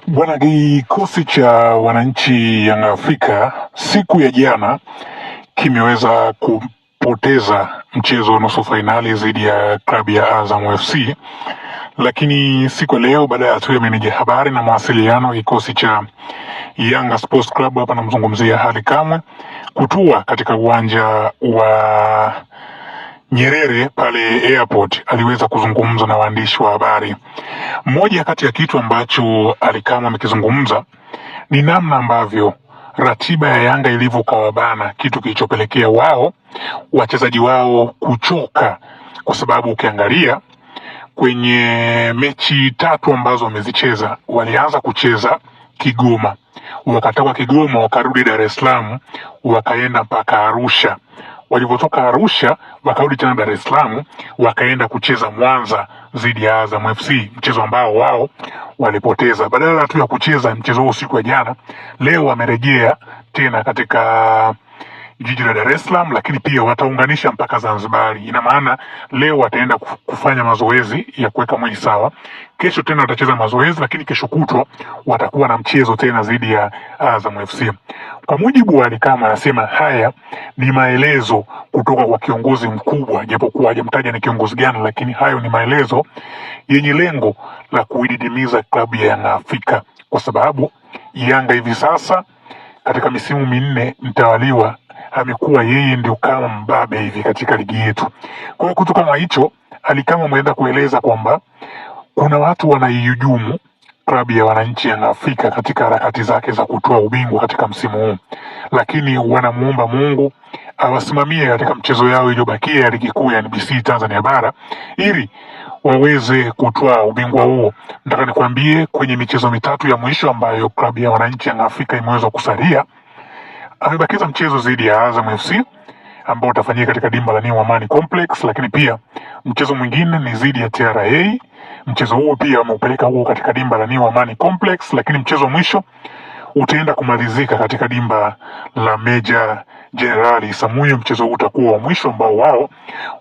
Bwana, kikosi cha wananchi Young Africa siku ya jana kimeweza kupoteza mchezo wa nusu fainali dhidi ya klabu ya Azam FC, lakini siku ya leo baada ya ya meneja habari na mawasiliano kikosi cha Yanga Sports Club, hapa namzungumzia Ally Kamwe, kutua katika uwanja wa Nyerere pale airport, aliweza kuzungumza na waandishi wa habari. Moja kati ya kitu ambacho Ally Kamwe amekizungumza ni namna ambavyo ratiba ya Yanga ilivyokawabana, kitu kilichopelekea wao wachezaji wao kuchoka, kwa sababu ukiangalia kwenye mechi tatu ambazo wamezicheza, walianza kucheza Kigoma, wakatoka Kigoma wakarudi Dar es Salaam, wakaenda mpaka Arusha. Walivyotoka Arusha wakarudi tena Dar es Salaam, wakaenda kucheza Mwanza dhidi ya Azam FC, mchezo ambao wao walipoteza. Badala tu ya kucheza mchezo huo siku ya jana, leo wamerejea tena katika jiji la Dar es Salaam, lakini pia wataunganisha mpaka Zanzibar. Ina maana leo wataenda kufanya mazoezi ya kuweka mwili sawa, kesho tena watacheza mazoezi, lakini kesho kutwa watakuwa na mchezo tena dhidi ya Azam FC. Kwa mujibu wa Ally Kamwe, anasema haya ni maelezo kutoka kwa kiongozi mkubwa, japokuwa hajamtaja ni kiongozi gani, lakini hayo ni maelezo yenye lengo la kuididimiza klabu ya Yanga Afrika, kwa sababu Yanga hivi sasa katika misimu minne mtawaliwa amekuwa yeye ndio kama mbabe hivi katika ligi yetu. Kwa hiyo kutokana na hicho, Ally Kamwe ameenda kueleza kwamba kuna watu wanaihujumu klabu ya wananchi Yanga Afrika katika harakati zake za kutoa ubingwa katika msimu huu, lakini wanamuomba Mungu awasimamie katika mchezo yao iliyobakia ya ligi kuu ya NBC Tanzania bara ili waweze kutoa ubingwa huo. Nataka nikwambie, kwenye michezo mitatu ya mwisho ambayo klabu ya wananchi Yanga Afrika imeweza kusalia, amebakiza mchezo dhidi ya Azam FC ambao utafanyika katika dimba la New Amani Complex, lakini pia mchezo mwingine ni dhidi ya TRA. Mchezo huo pia wameupeleka huo katika dimba la New Amani Complex, lakini mchezo mwisho utaenda kumalizika katika dimba la Meja Jenerali Samuyo. Mchezo huu utakuwa wa mwisho ambao wao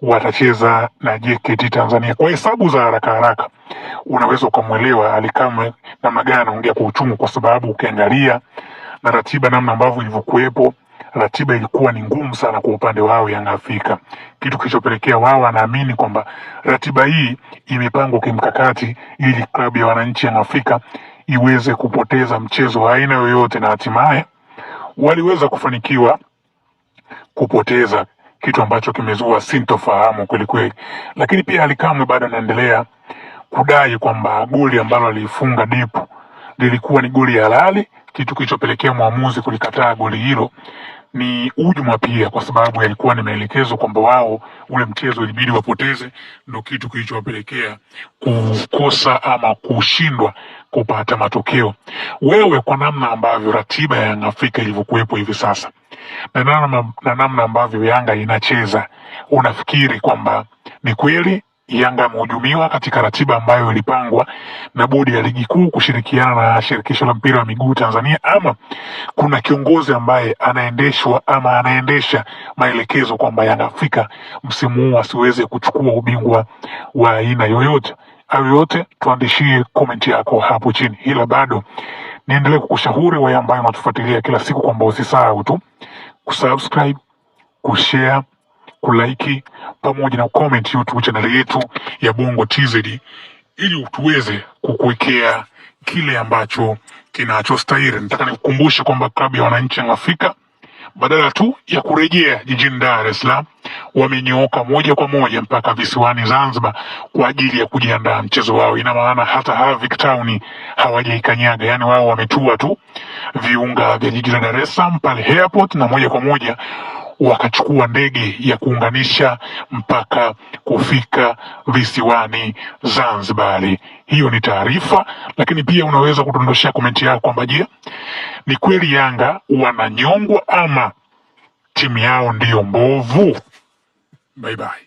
watacheza na JKT Tanzania. Kwa hesabu za haraka haraka unaweza ukamwelewa Ally Kamwe namna gani anaongea kwa uchungu, kwa sababu ukiangalia na ratiba namna ambavyo ilivyokuwepo, ratiba ilikuwa ni ngumu sana kwa upande wao Yanga Afrika, kitu kilichopelekea wao anaamini kwamba ratiba hii imepangwa kimkakati ili klabu ya wananchi Yanga Afrika iweze kupoteza mchezo wa aina yoyote, na hatimaye waliweza kufanikiwa kupoteza, kitu ambacho kimezua sintofahamu kweli kweli. Lakini pia Ally Kamwe bado anaendelea kudai kwamba goli ambalo alifunga Depu lilikuwa ni goli halali, kitu kilichopelekea mwamuzi kulikataa goli hilo ni hujuma pia, kwa sababu yalikuwa ni maelekezo kwamba wao ule mchezo ilibidi wapoteze, ndio kitu kilichowapelekea kukosa ama kushindwa kupata matokeo. Wewe, kwa namna ambavyo ratiba ya Yanga Afrika ilivyokuwepo hivi sasa na namna ambavyo Yanga inacheza, unafikiri kwamba ni kweli Yanga amehujumiwa katika ratiba ambayo ilipangwa na bodi ya ligi kuu kushirikiana na shirikisho la mpira wa miguu Tanzania, ama kuna kiongozi ambaye anaendesha maelekezo kwamba Yanga Afrika msimu huu asiweze kuchukua ubingwa wa aina yoyote? Hayo yote tuandishie comment yako hapo chini, ila bado niendelee kukushauri wewe ambaye unatufuatilia kila siku kwamba usisahau tu kusubscribe, kushare, kulike pamoja na comment YouTube channel yetu ya Bongo TZ, ili tuweze kukuwekea kile ambacho kinachostahili. Nataka nikukumbushe kwamba klabu ya wananchi Yanga Afrika badala tu ya kurejea jijini Dar es Salaam, wamenyooka moja kwa moja mpaka visiwani Zanzibar kwa ajili ya kujiandaa mchezo wao. Ina maana hata Havoc Town hawajaikanyaga, yani wao wametua tu viunga vya jiji la Dar es Salaam pale airport, na moja kwa moja wakachukua ndege ya kuunganisha mpaka kufika visiwani Zanzibar. Hiyo ni taarifa, lakini pia unaweza kudondoshea komenti yako kwamba je, ni kweli Yanga wananyongwa ama timu yao ndiyo mbovu? Bye bye.